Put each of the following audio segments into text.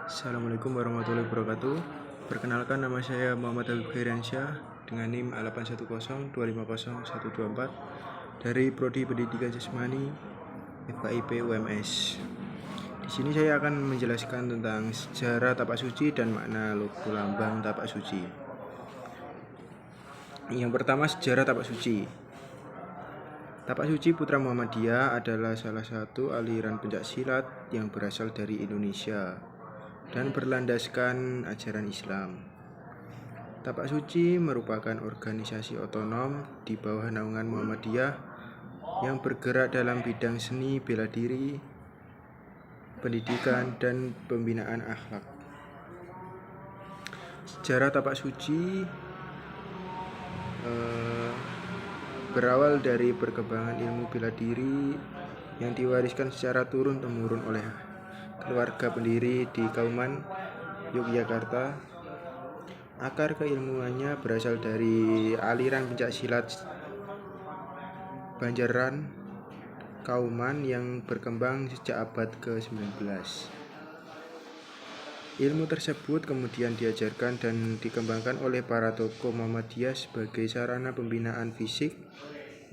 Assalamualaikum warahmatullahi wabarakatuh. Perkenalkan, nama saya Muhammad Habib Khairiansyah dengan NIM A810250124 dari Prodi Pendidikan Jasmani FKIP UMS. Di sini saya akan menjelaskan tentang sejarah tapak suci dan makna logo lambang tapak suci. Yang pertama, sejarah tapak suci. Tapak suci Putra Muhammadiyah adalah salah satu aliran pencaksilat yang berasal dari Indonesia dan berlandaskan ajaran Islam. Tapak Suci merupakan organisasi otonom di bawah naungan Muhammadiyah yang bergerak dalam bidang seni bela diri, pendidikan, dan pembinaan akhlak. Sejarah Tapak Suci berawal dari perkembangan ilmu bela diri yang diwariskan secara turun-temurun oleh keluarga pendiri di Kauman, Yogyakarta. Akar keilmuannya berasal dari aliran pencaksilat Banjaran Kauman yang berkembang sejak abad ke-19. Ilmu tersebut kemudian diajarkan dan dikembangkan oleh para tokoh Muhammadiyah sebagai sarana pembinaan fisik,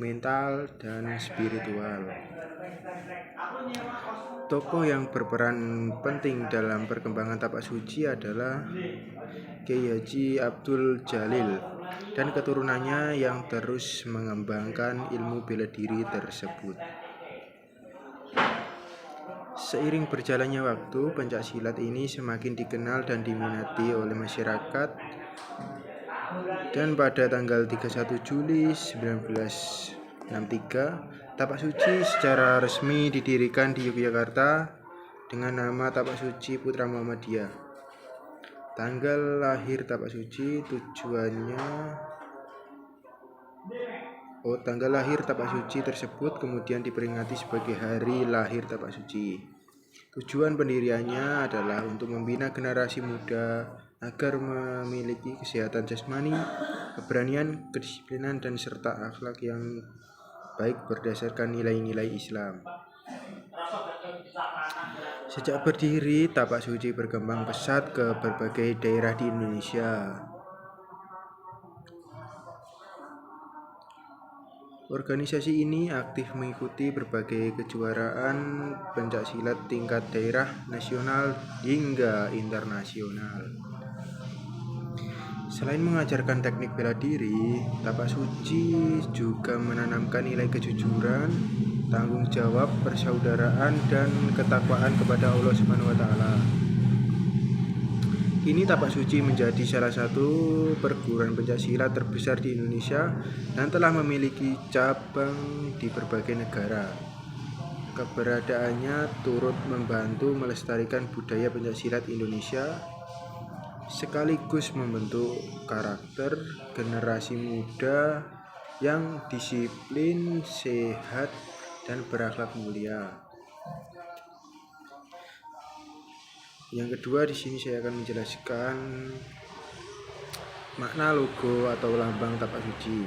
mental, dan spiritual. Tokoh yang berperan penting dalam perkembangan tapak suci adalah Kiai Haji Abdul Jalil dan keturunannya yang terus mengembangkan ilmu bela diri tersebut. Seiring berjalannya waktu, pencaksilat ini semakin dikenal dan diminati oleh masyarakat, dan pada tanggal 31 Juli 1963 Tapak Suci secara resmi didirikan di Yogyakarta dengan nama Tapak Suci Putra Muhammadiyah. Tanggal lahir Tapak Suci tanggal lahir Tapak Suci tersebut kemudian diperingati sebagai Hari Lahir Tapak Suci. Tujuan pendiriannya adalah untuk membina generasi muda agar memiliki kesehatan jasmani, keberanian, kedisiplinan, dan serta akhlak yang baik berdasarkan nilai-nilai Islam. Sejak berdiri, Tapak Suci berkembang pesat ke berbagai daerah di Indonesia. Organisasi ini aktif mengikuti berbagai kejuaraan pencaksilat tingkat daerah, nasional, hingga internasional. Selain mengajarkan teknik bela diri, Tapak Suci juga menanamkan nilai kejujuran, tanggung jawab, persaudaraan, dan ketakwaan kepada Allah SWT. Kini Tapak Suci menjadi salah satu perguruan pencaksilat terbesar di Indonesia dan telah memiliki cabang di berbagai negara. Keberadaannya turut membantu melestarikan budaya pencaksilat Indonesia, sekaligus membentuk karakter generasi muda yang disiplin, sehat, dan berakhlak mulia. Yang kedua, di sini saya akan menjelaskan makna logo atau lambang Tapak Suci.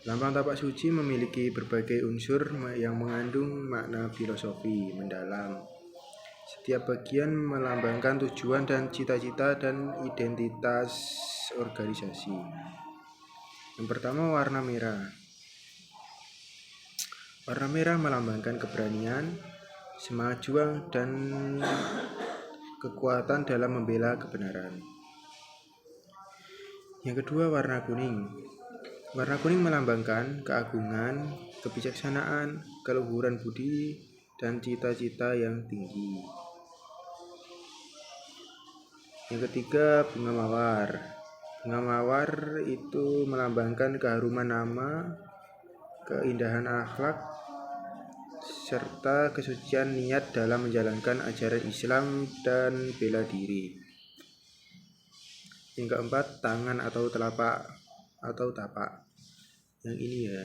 Lambang Tapak Suci memiliki berbagai unsur yang mengandung makna filosofi mendalam. Setiap bagian melambangkan tujuan dan cita-cita dan identitas organisasi. Yang pertama, warna merah. Warna merah melambangkan keberanian, semangat juang, dan kekuatan dalam membela kebenaran. Yang kedua, warna kuning. Warna kuning melambangkan keagungan, kebijaksanaan, keluhuran budi, dan cita-cita yang tinggi. Yang ketiga, bunga mawar. Bunga mawar itu melambangkan keharuman nama, keindahan akhlak, serta kesucian niat dalam menjalankan ajaran Islam dan bela diri. Yang keempat, tangan atau telapak atau tapak. Yang ini ya,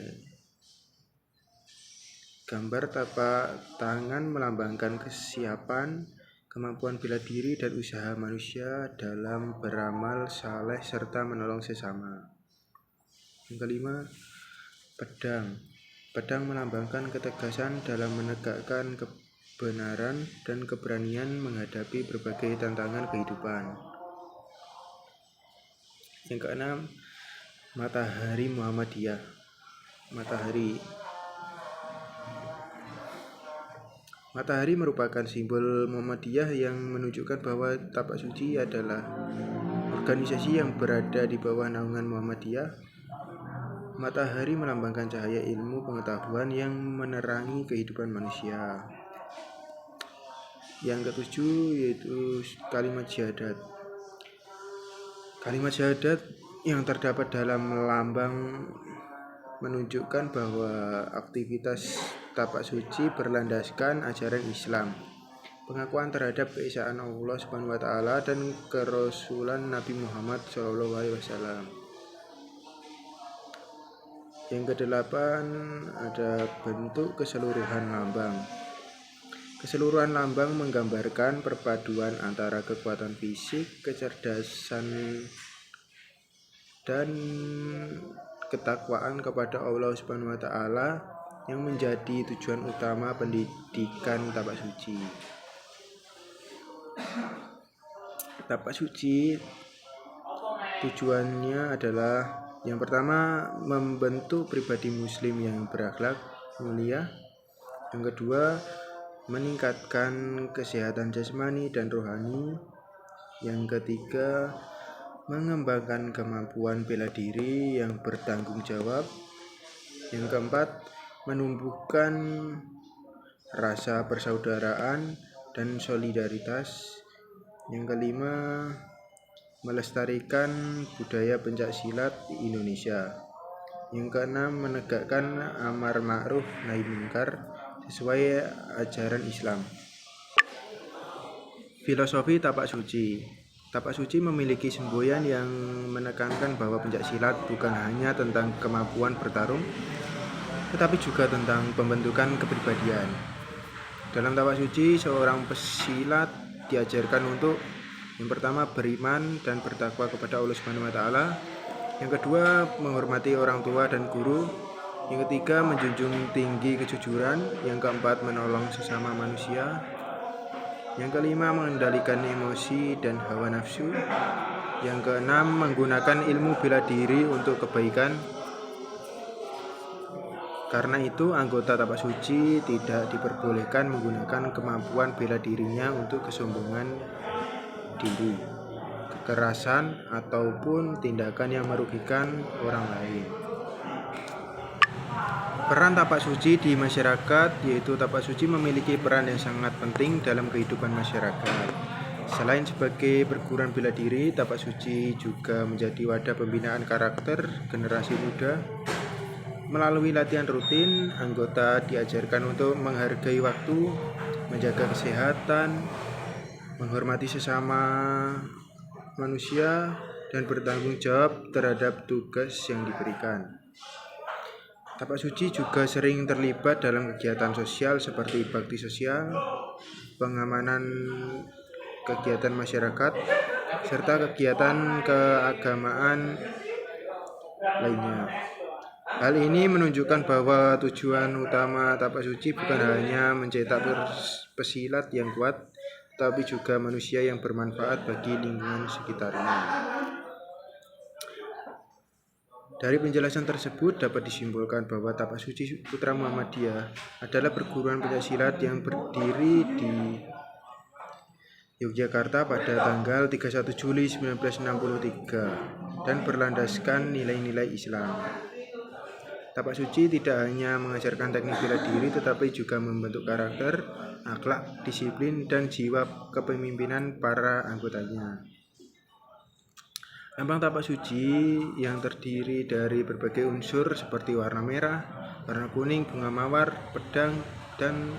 gambar tapak tangan melambangkan kesiapan, kemampuan bela diri, dan usaha manusia dalam beramal saleh serta menolong sesama. Yang kelima, pedang. Pedang melambangkan ketegasan dalam menegakkan kebenaran dan keberanian menghadapi berbagai tantangan kehidupan. Yang keenam, Matahari Muhammadiyah. Matahari merupakan simbol Muhammadiyah yang menunjukkan bahwa Tapak Suci adalah organisasi yang berada di bawah naungan Muhammadiyah. Matahari melambangkan cahaya ilmu pengetahuan yang menerangi kehidupan manusia. Yang ketujuh yaitu kalimat syahadat. Kalimat syahadat yang terdapat dalam lambang menunjukkan bahwa aktivitas Tapak Suci berlandaskan ajaran Islam, pengakuan terhadap keesaan Allah SWT dan kerasulan Nabi Muhammad SAW. Yang kedelapan ada bentuk keseluruhan lambang. Keseluruhan lambang menggambarkan perpaduan antara kekuatan fisik, kecerdasan, dan ketakwaan kepada Allah SWT yang menjadi tujuan utama pendidikan Tapak Suci. Tapak Suci tujuannya adalah yang pertama membentuk pribadi muslim yang berakhlak mulia. Yang kedua, meningkatkan kesehatan jasmani dan rohani. Yang ketiga, mengembangkan kemampuan bela diri yang bertanggung jawab. Yang keempat, menumbuhkan rasa persaudaraan dan solidaritas. Yang kelima, melestarikan budaya pencak silat di Indonesia. Yang keenam, menegakkan amar ma'ruf nahi munkar sesuai ajaran Islam. Filosofi Tapak Suci. Tapak Suci memiliki semboyan yang menekankan bahwa pencak silat bukan hanya tentang kemampuan bertarung, tetapi juga tentang pembentukan kepribadian. Dalam Tapak Suci, seorang pesilat diajarkan untuk yang pertama beriman dan bertakwa kepada Allah SWT. Yang kedua, menghormati orang tua dan guru. Yang ketiga, menjunjung tinggi kejujuran. Yang keempat, menolong sesama manusia. Yang kelima, mengendalikan emosi dan hawa nafsu. Yang keenam, menggunakan ilmu bela diri untuk kebaikan. Karena itu, anggota Tapak Suci tidak diperbolehkan menggunakan kemampuan bela dirinya untuk kesombongan diri, kekerasan, ataupun tindakan yang merugikan orang lain. Peran Tapak Suci di masyarakat, yaitu Tapak Suci memiliki peran yang sangat penting dalam kehidupan masyarakat. Selain sebagai perguruan bela diri, Tapak Suci juga menjadi wadah pembinaan karakter generasi muda. Melalui latihan rutin, anggota diajarkan untuk menghargai waktu, menjaga kesehatan, menghormati sesama manusia, dan bertanggung jawab terhadap tugas yang diberikan. Tapak Suci juga sering terlibat dalam kegiatan sosial seperti bakti sosial, pengamanan kegiatan masyarakat, serta kegiatan keagamaan lainnya. Hal ini menunjukkan bahwa tujuan utama Tapak Suci bukan hanya mencetak pesilat yang kuat, tetapi juga manusia yang bermanfaat bagi lingkungan sekitarnya. Dari penjelasan tersebut dapat disimpulkan bahwa Tapak Suci Putra Muhammadiyah adalah perguruan pencaksilat yang berdiri di Yogyakarta pada tanggal 31 Juli 1963 dan berlandaskan nilai-nilai Islam. Tapak Suci tidak hanya mengajarkan teknik bela diri tetapi juga membentuk karakter, akhlak, disiplin, dan jiwa kepemimpinan para anggotanya. Lambang Tapak Suci yang terdiri dari berbagai unsur seperti warna merah, warna kuning, bunga mawar, pedang, dan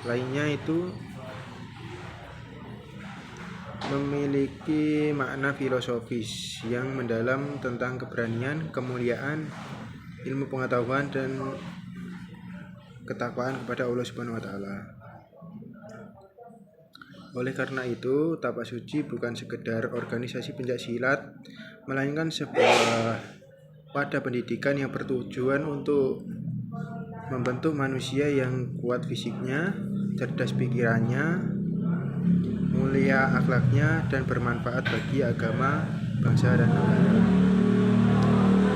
lainnya itu memiliki makna filosofis yang mendalam tentang keberanian, kemuliaan, ilmu pengetahuan, dan ketakwaan kepada Allah SWT. Oleh karena itu, Tapak Suci bukan sekedar organisasi pencak silat, melainkan sebuah wadah pendidikan yang bertujuan untuk membentuk manusia yang kuat fisiknya, cerdas pikirannya, mulia akhlaknya, dan bermanfaat bagi agama, bangsa, dan negara.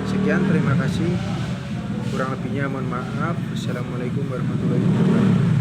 Sekian, terima kasih. Kurang lebihnya mohon maaf. Wassalamualaikum warahmatullahi wabarakatuh.